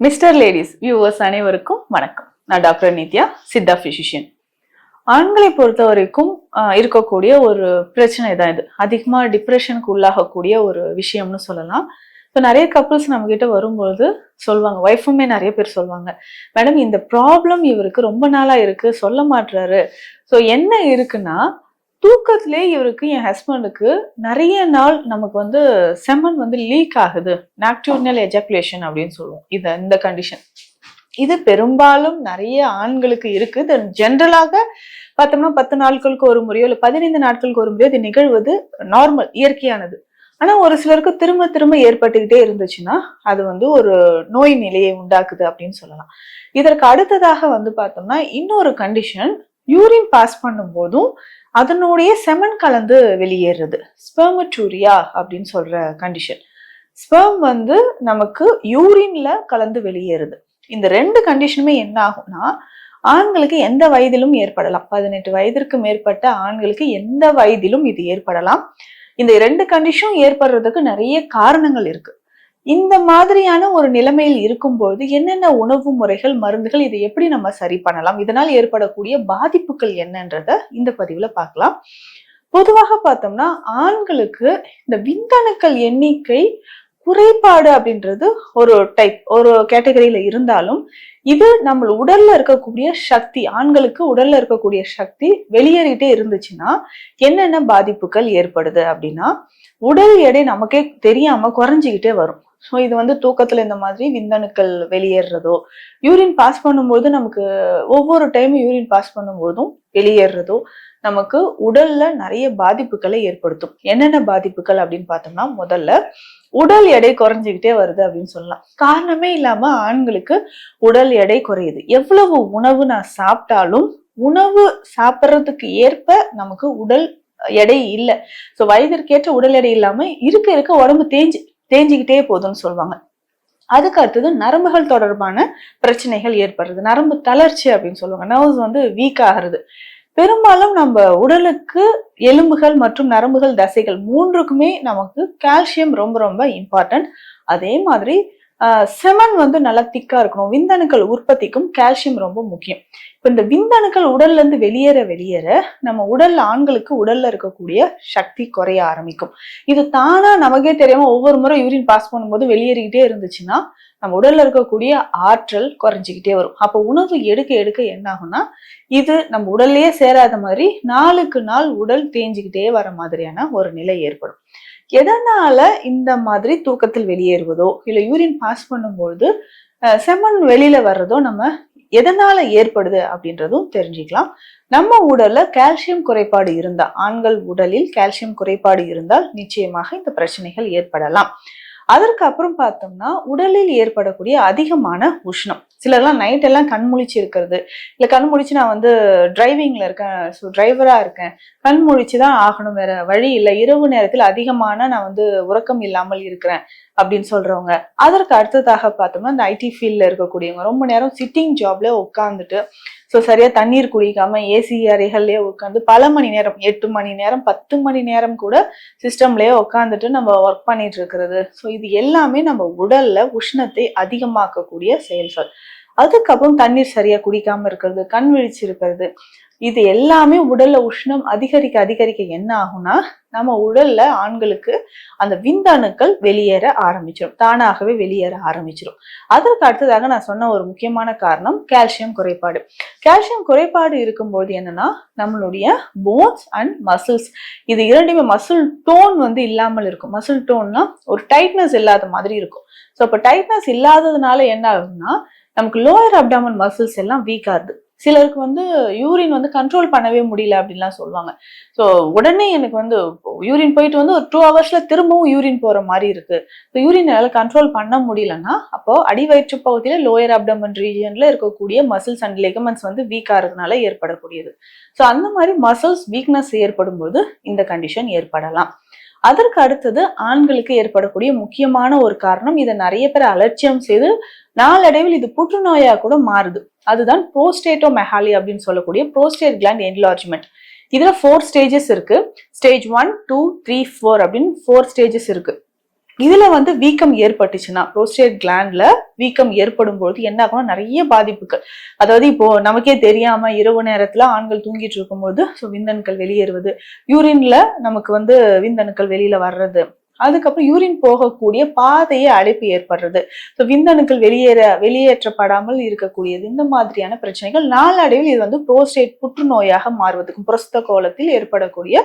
Mister ladies viewers அனைவருக்கும் வணக்கம். நான் டாக்டர் நித்யா, சித்தா பிசிஷியன். ஆண்களை பொறுத்த வரைக்கும் இருக்கக்கூடிய ஒரு பிரச்சனை தான் இது. அதிகமா டிப்ரெஷனுக்கு உள்ளாகக்கூடிய ஒரு விஷயம்னு சொல்லலாம். இப்போ நிறைய கப்புள்ஸ் நம்ம கிட்ட வரும்போது சொல்லுவாங்க, ஒய்ஃபுமே நிறைய பேர் சொல்லுவாங்க, மேடம் இந்த ப்ராப்ளம் இவருக்கு ரொம்ப நாளா இருக்கு, சொல்ல மாட்டுறாரு. ஸோ என்ன இருக்குன்னா, தூக்கத்திலே இவருக்கு, என் ஹஸ்பண்டுக்கு நிறைய நாள் நமக்கு வந்து செமன் வந்து லீக் ஆகுது, நாக்டூர்னல் எஜாகுலேஷன் அப்படின்னு சொல்லுவோம். இந்த கண்டிஷன் இது பெரும்பாலும் நிறைய ஆண்களுக்கு இருக்கு. ஜென்ரலாக பார்த்தோம்னா 10 நாட்களுக்கு ஒரு முறையோ இல்லை 15 நாட்களுக்கு ஒரு முறையோ இது நிகழ்வது நார்மல், இயற்கையானது. ஆனா ஒரு சிலருக்கு திரும்ப திரும்ப ஏற்பட்டுக்கிட்டே இருந்துச்சுன்னா அது வந்து ஒரு நோய் நிலையை உண்டாக்குது அப்படின்னு சொல்லலாம். இதற்கு அடுத்ததாக வந்து பார்த்தோம்னா இன்னொரு கண்டிஷன், யூரின் பாஸ் பண்ணும் போதும் அதனுடைய செமன் கலந்து வெளியேறது, ஸ்பெர்மட்டூரியா அப்படின்னு சொல்ற கண்டிஷன். ஸ்பெர்ம் வந்து நமக்கு யூரின்ல கலந்து வெளியேறுது. இந்த ரெண்டு கண்டிஷனுமே என்ன ஆகும்னா, ஆண்களுக்கு எந்த வயதிலும் ஏற்படலாம். 18 வயதிற்கு மேற்பட்ட ஆண்களுக்கு எந்த வயதிலும் இது ஏற்படலாம். இந்த ரெண்டு கண்டிஷனும் ஏற்படுறதுக்கு நிறைய காரணங்கள் இருக்கு. இந்த மாதிரியான ஒரு நிலைமையில் இருக்கும்போது என்னென்ன உணவு முறைகள், மருந்துகள், இதை எப்படி நம்ம சரி பண்ணலாம், இதனால் ஏற்படக்கூடிய பாதிப்புகள் என்னன்றத இந்த பதிவுல பார்க்கலாம். பொதுவாக பார்த்தோம்னா ஆண்களுக்கு இந்த விந்தணுக்கள் எண்ணிக்கை குறைபாடு அப்படின்றது ஒரு டைப், ஒரு கேட்டகரியில இருந்தாலும் இது நம்ம உடல்ல இருக்கக்கூடிய சக்தி, ஆண்களுக்கு உடல்ல இருக்கக்கூடிய சக்தி வெளியேறிட்டே இருந்துச்சுன்னா என்னென்ன பாதிப்புகள் ஏற்படுது அப்படின்னா, உடல் எடை நமக்கே தெரியாம குறைஞ்சிக்கிட்டே வரும். ஸோ இது வந்து தூக்கத்துல இந்த மாதிரி விந்தணுக்கள் வெளியேறதோ, யூரின் பாஸ் பண்ணும்போது நமக்கு ஒவ்வொரு டைமும் யூரின் பாஸ் பண்ணும்போதும் வெளியேறதோ நமக்கு உடல்ல நிறைய பாதிப்புகளை ஏற்படுத்தும். என்னென்ன பாதிப்புகள் அப்படின்னு பார்த்தோம்னா, முதல்ல உடல் எடை குறைஞ்சிக்கிட்டே வருது அப்படின்னு சொல்லலாம். காரணமே இல்லாம ஆண்களுக்கு உடல் எடை குறையுது. எவ்வளவு உணவு நான் சாப்பிட்டாலும் உணவு சாப்பிட்றதுக்கு ஏற்ப நமக்கு உடல் எடை இல்லை. ஸோ வயதிற்கேற்ற உடல் எடை இல்லாம இருக்க இருக்க உடம்பு தேஞ்சிக்கிட்டே போகுதுன்னு சொல்லுவாங்க. அதுக்கு அடுத்தது நரம்புகள் தொடர்பான பிரச்சனைகள் ஏற்படுறது, நரம்பு தளர்ச்சி அப்படின்னு சொல்லுவாங்க. நர்வ்ஸ் வந்து வீக் ஆகிறது. பெரும்பாலும் நம்ம உடலுக்கு எலும்புகள் மற்றும் நரம்புகள், தசைகள் மூன்றுக்குமே நமக்கு கால்சியம் ரொம்ப ரொம்ப இம்பார்ட்டன்ட். அதே மாதிரி செமன் வந்து நல்லா திக்கா இருக்கணும். விந்தணுக்கள் உற்பத்திக்கும் கால்சியம் ரொம்ப முக்கியம். இப்ப இந்த விந்தணுக்கள் உடல்ல இருந்து வெளியேற நம்ம உடல்ல, ஆண்களுக்கு உடல்ல இருக்கக்கூடிய சக்தி குறைய ஆரம்பிக்கும். இது தானா நமக்கே தெரியாம ஒவ்வொரு முறை யூரின் பாஸ் பண்ணும்போது வெளியேறிக்கிட்டே இருந்துச்சுன்னா நம்ம உடல்ல இருக்கக்கூடிய ஆற்றல் குறைஞ்சிக்கிட்டே வரும். அப்போ உணவு எடுக்க எடுக்க என்ன ஆகும்னா, இது நம்ம உடல்லயே சேராத மாதிரி நாளுக்கு நாள் உடல் தேஞ்சுக்கிட்டே வர மாதிரியான ஒரு நிலை ஏற்படும். எதனால இந்த மாதிரி தூக்கத்தில் வெளியேறுவதோ இல்ல யூரின் பாஸ் பண்ணும்போது செமன் வெளியில வர்றதோ நம்ம எதனால ஏற்படுது அப்படின்றதும் தெரிஞ்சுக்கலாம். நம்ம உடல்ல கால்சியம் குறைபாடு இருந்தா, ஆண்கள் உடலில் கால்சியம் குறைபாடு இருந்தால் நிச்சயமாக இந்த பிரச்சனைகள் ஏற்படலாம். அதற்கு அப்புறம் பார்த்தோம்னா உடலில் ஏற்படக்கூடிய அதிகமான உஷ்ணம். சிலர்லாம் நைட் எல்லாம் கண் முழிச்சு இருக்கிறது, இல்ல கண் முழிச்சு நான் வந்து டிரைவிங்ல இருக்கேன், ஸோ டிரைவரா இருக்கேன், கண் முழிச்சுதான் ஆகணும், வேற வழி இல்லை, இரவு நேரத்தில் அதிகமான நான் வந்து உறக்கம் இல்லாமல் இருக்கிறேன் அப்படின்னு சொல்றவங்க. அதற்கு அடுத்ததாக பார்த்தோம்னா இந்த ஐடி ஃபீல்ட்ல இருக்கக்கூடியவங்க ரொம்ப நேரம் சிட்டிங் ஜாப்ல உட்காந்துட்டு, ஸோ சரியா தண்ணீர் குடிக்காம ஏசி அறைகள்லயே உட்காந்து பல மணி நேரம், 8 மணி நேரம் 10 மணி நேரம் கூட சிஸ்டம்லயே உட்காந்துட்டு நம்ம ஒர்க் பண்ணிட்டு இருக்கிறது. ஸோ இது எல்லாமே நம்ம உடல்ல உஷ்ணத்தை அதிகமாக்கக்கூடிய செயல்கள். அதுக்கப்புறம் தண்ணீர் சரியா குடிக்காம இருக்கிறது, கண் விழிச்சு இருக்கிறது, இது எல்லாமே உடல்ல உஷ்ணம் அதிகரிக்க அதிகரிக்க என்ன ஆகும்னா நம்ம உடல்ல ஆண்களுக்கு அந்த விந்தணுக்கள் வெளியேற ஆரம்பிச்சிடும், தானாகவே வெளியேற ஆரம்பிச்சிடும். அதற்கு அடுத்ததாக நான் சொன்ன ஒரு முக்கியமான காரணம் கால்சியம் குறைபாடு. கால்சியம் குறைபாடு இருக்கும்போது என்னன்னா நம்மளுடைய போன்ஸ் அண்ட் மசில்ஸ், இது இரண்டுமே, மசில் டோன் வந்து இல்லாமல் இருக்கும். மசில் டோன்னா ஒரு டைட்னஸ் இல்லாத மாதிரி இருக்கும். ஸோ அப்போ டைட்னஸ் இல்லாததுனால என்ன ஆகுதுன்னா நமக்கு லோயர் அப்டாமன் மசில்ஸ் எல்லாம் வீக் ஆகுது. சிலருக்கு வந்து யூரின் வந்து கண்ட்ரோல் பண்ணவே முடியல அப்படின்லாம் சொல்லுவாங்க. ஸோ உடனே எனக்கு வந்து யூரின் போயிட்டு வந்து ஒரு 2 ஹவர்ஸ்ல திரும்பவும் யூரின் போற மாதிரி இருக்கு, ஸோ யூரின் என்னால கண்ட்ரோல் பண்ண முடியலன்னா அப்போ அடிவயிற்று பகுதியில லோயர் அப்டமன் ரீஜியன்ல இருக்கக்கூடிய மசில்ஸ் அண்ட் லிகமெண்ட்ஸ் வந்து வீக் ஆகிறதுனால ஏற்படக்கூடியது. ஸோ அந்த மாதிரி மசில்ஸ் வீக்னஸ் ஏற்படும் போது இந்த கண்டிஷன் ஏற்படலாம். அதற்கு அடுத்தது ஆண்களுக்கு ஏற்படக்கூடிய முக்கியமான ஒரு காரணம், இதை நிறைய பேர் அலட்சியம் செய்து நாளடைவில் இது புற்றுநோயா கூட மாறுது. அதுதான் புரோஸ்டேட்டோமெகாலி அப்படின்னு சொல்லக்கூடிய புரோஸ்டேட் கிளாண்ட் என்லார்ஜ்மெண்ட். இதுல 4 ஸ்டேஜஸ் இருக்கு. ஸ்டேஜ் 1, 2, 3, 4 அப்படின்னு 4 ஸ்டேஜஸ் இருக்கு. இதுல வந்து வீக்கம் ஏற்பட்டுச்சுன்னா, புரோஸ்டேட் கிளாண்ட்ல வீக்கம் ஏற்படும் பொழுது என்ன ஆகும், நிறைய பாதிப்புகள். அதாவது இப்போ நமக்கே தெரியாம இரவு நேரத்துல ஆண்கள் தூங்கிட்டு இருக்கும்போது விந்தணுக்கள் வெளியேறுவது, யூரின்ல நமக்கு வந்து விந்தணுக்கள் வெளியில வர்றது, அதுக்கப்புறம் யூரின் போகக்கூடிய பாதையை அடைப்பு ஏற்படுறது, விந்தணுக்கள் வெளியேற்றப்படாமல் இருக்கக்கூடியது, இந்த மாதிரியான பிரச்சனைகள் நாளடைவில் இது வந்து புரோஸ்டேட் புற்றுநோயாக மாறுவதற்கும் புரஸ்த கோலத்தில் ஏற்படக்கூடிய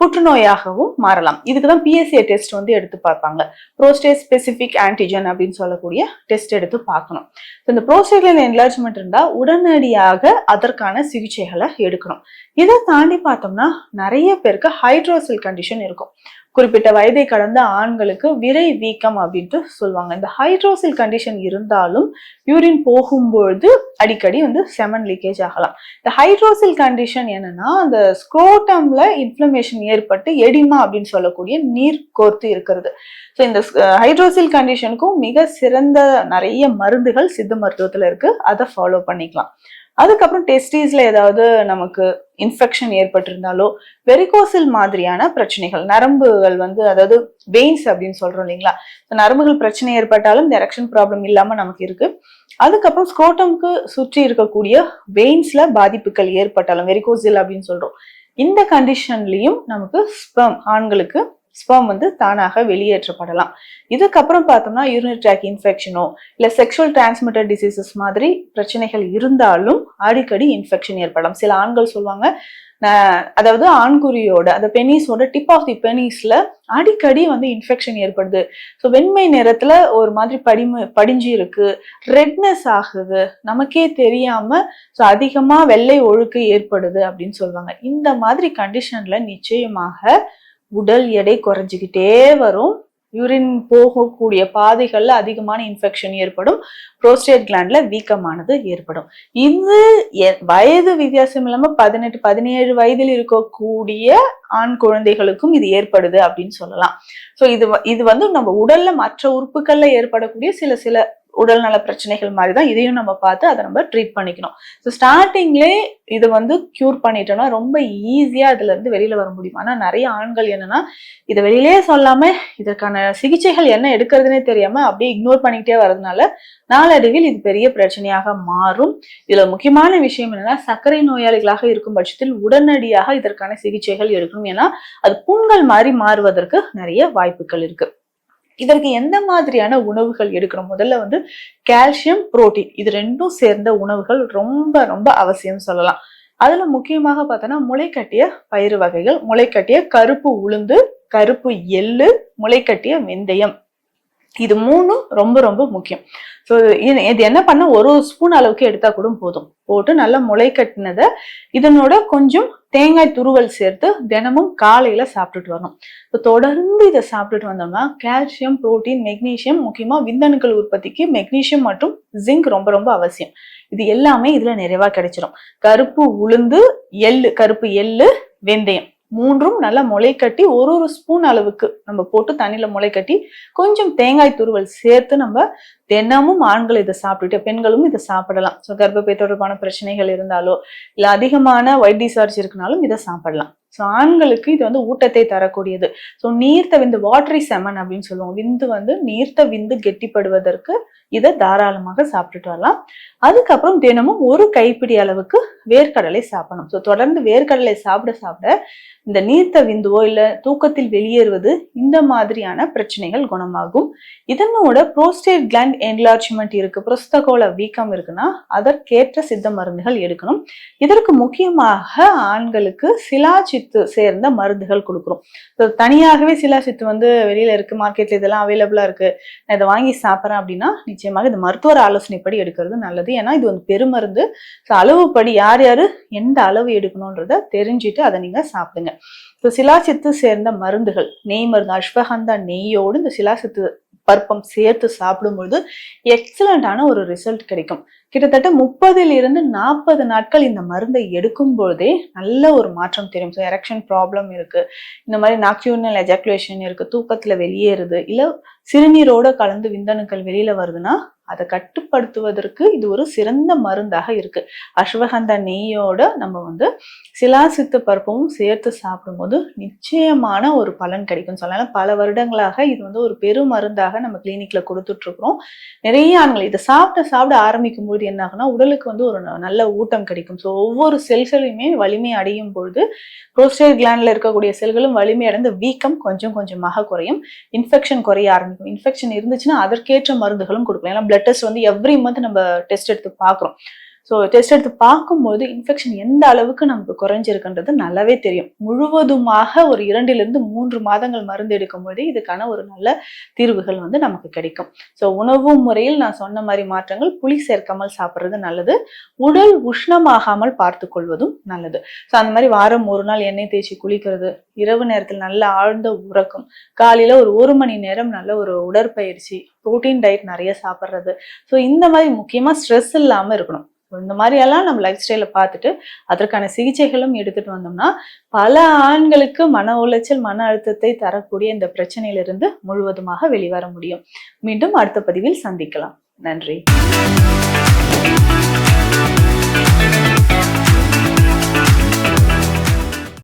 புற்றுநோயாகவும் மாறலாம். இதுக்குதான் PSA டெஸ்ட் வந்து எடுத்து பார்ப்பாங்க. புரோஸ்டேட் ஸ்பெசிபிக் ஆன்டிஜன் அப்படின்னு சொல்லக்கூடிய டெஸ்ட் எடுத்து பார்க்கணும். இந்த புரோஸ்டேட் என்லார்ஜ்மெண்ட் இருந்தா உடனடியாக அதற்கான சிகிச்சைகளை எடுக்கணும். இதை தாண்டி பார்த்தோம்னா நிறைய பேருக்கு ஹைட்ரோசில் கண்டிஷன் இருக்கும். குறிப்பிட்ட வயதை கடந்த ஆண்களுக்கு விரை வீக்கம் அப்படின்ட்டு சொல்லுவாங்க. இந்த ஹைட்ரோசில் கண்டிஷன் இருந்தாலும் யூரின் போகும்பொழுது அடிக்கடி வந்து செமன் லீக்கேஜ் ஆகலாம். இந்த ஹைட்ரோசில் கண்டிஷன் என்னன்னா, அந்த ஸ்க்ரோட்டம்ல இன்ஃப்ளமேஷன் ஏற்பட்டு எடிமா அப்படின்னு சொல்லக்கூடிய நீர் கோர்த்து இருக்கிறது. ஸோ இந்த ஹைட்ரோசில் கண்டிஷனுக்கும் மிக சிறந்த நிறைய மருந்துகள் சித்த மருத்துவத்துல இருக்கு, அதை ஃபாலோ பண்ணிக்கலாம். அதுக்கப்புறம் டெஸ்டிஸ்ல ஏதாவது நமக்கு இன்ஃபெக்ஷன் ஏற்பட்டிருந்தாலோ, வெரிகோசில் மாதிரியான பிரச்சனைகள், நரம்புகள் வந்து அதாவது வெயின்ஸ் அப்படின்னு சொல்றோம் இல்லைங்களா, நரம்புகள் பிரச்சனை ஏற்பட்டாலும் இந்த எரெக்ஷன் ப்ராப்ளம் இல்லாம நமக்கு இருக்கு. அதுக்கப்புறம் ஸ்க்ரோட்டம்க்கு சுற்றி இருக்கக்கூடிய வெயின்ஸ்ல பாதிப்புகள் ஏற்பட்டாலும் வெரிகோசில் அப்படின்னு சொல்றோம். இந்த கண்டிஷன்லயும் நமக்கு ஸ்பெர்ம், ஆண்களுக்கு ஸ்பெர்ம் வந்து தானாக வெளியேற்றப்படலாம். இதுக்கப்புறம் பார்த்தோம்னா யூரினரி ட்ராக் இன்ஃபெக்ஷனோ இல்ல செக்ஷுவல் டிரான்ஸ்மிட்டட் டிசீசஸ் மாதிரி பிரச்சனைகள் இருந்தாலும் அடிக்கடி இன்ஃபெக்ஷன் ஏற்படலாம். சில ஆண்கள் சொல்லுவாங்க, அதாவது ஆண்குறியோட அந்த பெனிஸோட டிப் ஆஃப் தி பெனிஸ்ல அடிக்கடி வந்து இன்ஃபெக்ஷன் ஏற்படுது. ஸோ வெண்மை நிறத்துல ஒரு மாதிரி படிஞ்சு இருக்கு, ரெட்னஸ் ஆகுது, நமக்கே தெரியாம ஸோ அதிகமா வெள்ளை ஒழுக்கு ஏற்படுது அப்படின்னு சொல்லுவாங்க. இந்த மாதிரி கண்டிஷன்ல நிச்சயமாக உடல் எடை குறைஞ்சிக்கிட்டே வரும், யூரின் போகக்கூடிய பாதைகள்ல அதிகமான இன்ஃபெக்ஷன் ஏற்படும், புரோஸ்டேட் கிளாண்ட்ல வீக்கமானது ஏற்படும். இது வயது வித்தியாசம் இல்லாம 18, 17 வயதில் இருக்கக்கூடிய ஆண் குழந்தைகளுக்கும் இது ஏற்படுது அப்படின்னு சொல்லலாம். ஸோ இது வந்து நம்ம உடல்ல மற்ற உறுப்புகள்ல ஏற்படக்கூடிய சில உடல் நல பிரச்சனைகள் மாதிரி தான் இதையும் நம்ம பார்த்து அதை நம்ம ட்ரீட் பண்ணிக்கணும். ஸோ ஸ்டார்டிங்லே இதை வந்து கியூர் பண்ணிட்டோம்னா ரொம்ப ஈஸியா அதுல இருந்து வெளியில வர முடியும். ஆனா நிறைய ஆண்கள் என்னன்னா இதை வெளியிலே சொல்லாம இதற்கான சிகிச்சைகள் என்ன எடுக்கிறதுனே தெரியாம அப்படியே இக்னோர் பண்ணிக்கிட்டே வர்றதுனால நாளடைவில் இது பெரிய பிரச்சனையாக மாறும். இதுல முக்கியமான விஷயம் என்னன்னா, சர்க்கரை நோயாளிகளாக இருக்கும் பட்சத்தில் உடனடியாக இதற்கான சிகிச்சைகள் எடுக்கணும். ஏன்னா அது புண்கள் மாதிரி மாறுவதற்கு நிறைய வாய்ப்புகள் இருக்கு. இதற்கு எந்த மாதிரியான உணவுகள் எடுக்கணும்? முதல்ல வந்து கால்சியம், புரோட்டீன் இது ரெண்டும் சேர்ந்த உணவுகள் ரொம்ப ரொம்ப அவசியம் சொல்லலாம். அதுல முக்கியமாக பார்த்தோன்னா முளைக்கட்டிய பயிறு வகைகள், முளைக்கட்டிய கருப்பு உளுந்து, கருப்பு எள்ளு, முளைக்கட்டிய வெந்தயம், இது மூணும் ரொம்ப ரொம்ப முக்கியம். ஸோ இது என்ன பண்ண, ஒரு ஸ்பூன் அளவுக்கு எடுத்தா கூட போதும். போட்டு நல்லா முளை கட்டினதை இதனோட கொஞ்சம் தேங்காய் துருவல் சேர்த்து தினமும் காலையில சாப்பிட்டுட்டு வரணும். இப்போ தொடர்ந்து இதை சாப்பிட்டுட்டு வந்தோம்னா கால்சியம், புரோட்டீன், மெக்னீசியம், முக்கியமா விந்தணுக்கள் உற்பத்திக்கு மெக்னீசியம் மற்றும் ஜிங்க் ரொம்ப ரொம்ப அவசியம். இது எல்லாமே இதுல நிறைவா கிடைச்சிடும். கருப்பு உளுந்து, எள்ளு, கருப்பு எள்ளு, வெந்தயம் மூன்றும் நல்லா முளை கட்டி ஒரு ஸ்பூன் அளவுக்கு நம்ம போட்டு தண்ணியில முளை கட்டி கொஞ்சம் தேங்காய் துருவல் சேர்த்து நம்ம தினமும் ஆண்கள் இதை சாப்பிட்டுட்டு பெண்களும் இதை சாப்பிடலாம். ஸோ கர்ப்பப்பை தொடர்பான பிரச்சனைகள் இருந்தாலோ இல்ல அதிகமான ஒயிட் டிசார்ஜ் இருக்குனாலும் இதை சாப்பிடலாம். ஸோ ஆண்களுக்கு இது வந்து ஊட்டத்தை தரக்கூடியது. ஸோ நீர்த்த விந்து, வாட்டரி செமன் அப்படின்னு சொல்லுவோம். விந்து வந்து நீர்த்த விந்து கெட்டிப்படுவதற்கு இதை தாராளமாக சாப்பிட்டுட்டு வரலாம். அதுக்கப்புறம் தினமும் ஒரு கைப்பிடி அளவுக்கு வேர்க்கடலை சாப்பிடணும். ஸோ தொடர்ந்து வேர்க்கடலை சாப்பிட சாப்பிட இந்த நீர்த்த விந்துவோ இல்ல தூக்கத்தில் வெளியேறுவது இந்த மாதிரியான பிரச்சனைகள் குணமாகும். இதனோட புரோஸ்டேட் கிளாண்ட் என்லார்ஜ்மெண்ட் இருக்கு, புரஸ்தகோள வீக்கம் இருக்குன்னா அதற்கேற்ற சித்த மருந்துகள் எடுக்கணும். இதற்கு முக்கியமாக ஆண்களுக்கு சிலாச்சித்து சேர்ந்த மருந்துகள் கொடுக்குறோம். தனியாகவே சிலாச்சித்து வந்து வெளியில இருக்கு, மார்க்கெட்ல இதெல்லாம் அவைலபிளா இருக்கு, நான் இதை வாங்கி சாப்பிட்றேன் அப்படின்னா நிச்சயமாக இது மருத்துவர் ஆலோசனைப்படி எடுக்கிறது நல்லது. ஏன்னா இது வந்து பெருமருந்து. அளவுப்படி யார் யாரு எந்த அளவு எடுக்கணும்ன்றத தெரிஞ்சுட்டு அதை நீங்க சாப்பிடுங்க. சிலாசித்து சேர்ந்த மருந்துகள், நெய் மருந்து, அஸ்வகந்தா நெய்யோடு இந்த சிலாசித்து பருப்பம் சேர்த்து சாப்பிடும்பொழுது எக்ஸலண்டான ஒரு ரிசல்ட் கிடைக்கும். கிட்டத்தட்ட 30 நாட்கள் இந்த மருந்தை எடுக்கும் பொழுதே நல்ல ஒரு மாற்றம் தெரியும். ஸோ எரெக்ஷன் ப்ராப்ளம் இருக்கு, இந்த மாதிரி நாக்யூனல் எஜாகுலேஷன் இருக்கு, தூக்கத்துல வெளியேறுது, இல்ல சிறுநீரோட கலந்து விந்தணுக்கள் வெளியில வருதுன்னா அதை கட்டுப்படுத்துவதற்கு இது ஒரு சிறந்த மருந்தாக இருக்கு. அஸ்வகந்தா நெய்யோட நம்ம வந்து சிலா சித்து பருப்பும் சேர்த்து சாப்பிடும்போது நிச்சயமான ஒரு பலன் கிடைக்கும்னு சொல்லலாம். பல வருடங்களாக இது வந்து ஒரு பெரும் மருந்தாக நம்ம கிளினிக்ல கொடுத்துட்டு இருக்கிறோம். நிறைய ஆண்கள் இதை சாப்பிட ஆரம்பிக்கும் போது என்ன ஆகும்னா உடலுக்கு வந்து ஒரு நல்ல ஊட்டம் கிடைக்கும். ஸோ ஒவ்வொரு செல்களுமே வலிமை அடையும் பொழுது புரோஸ்டேட் கிளாண்ட்ல இருக்கக்கூடிய செல்களும் வலிமை அடைந்த வீக்கம் கொஞ்சம் கொஞ்சமாக குறையும், இன்ஃபெக்ஷன் குறைய ஆரம்பிக்கும். இன்ஃபெக்ஷன் இருந்துச்சுன்னா அதற்கேற்ற மருந்துகளும் கொடுக்கலாம். ஏன்னா பிளட் டெஸ்ட் வந்து எவ்ரி மந்த் நம்ம டெஸ்ட் எடுத்து பார்க்குறோம். ஸோ டெஸ்ட் எடுத்து பார்க்கும்போது இன்ஃபெக்ஷன் எந்த அளவுக்கு நமக்கு குறைஞ்சிருக்குன்றது நல்லாவே தெரியும். முழுவதுமாக ஒரு 2-3 மாதங்கள் மருந்து எடுக்கும்போது இதுக்கான ஒரு நல்ல தீர்வுகள் வந்து நமக்கு கிடைக்கும். ஸோ உணவு முறையில் நான் சொன்ன மாதிரி மாற்றங்கள், புளி சேர்க்காமல் சாப்பிட்றது நல்லது, உடல் உஷ்ணமாகாமல் பார்த்து கொள்வதும் நல்லது. ஸோ அந்த மாதிரி வாரம் ஒரு நாள் எண்ணெய் தேய்ச்சி குளிக்கிறது, இரவு நேரத்தில் நல்ல ஆழ்ந்த உறக்கம், காலையில ஒரு 1 மணி நேரம் நல்ல ஒரு உடற்பயிற்சி, புரோட்டீன் டயட் நிறைய சாப்பிட்றது. ஸோ இந்த மாதிரி முக்கியமா ஸ்ட்ரெஸ் இல்லாம இருக்கணும். இந்த மாதிரி எல்லாம் நம்ம லைஃப் ஸ்டைல பார்த்துட்டு அதற்கான சிகிச்சைகளும் எடுத்துட்டு வந்தோம்னா பல ஆண்களுக்கு மன உளைச்சல், மன அழுத்தத்தை தரக்கூடிய இந்த பிரச்சனையிலிருந்து முழுவதுமாக வெளிவர முடியும். மீண்டும் அடுத்த பதிவில் சந்திக்கலாம். நன்றி.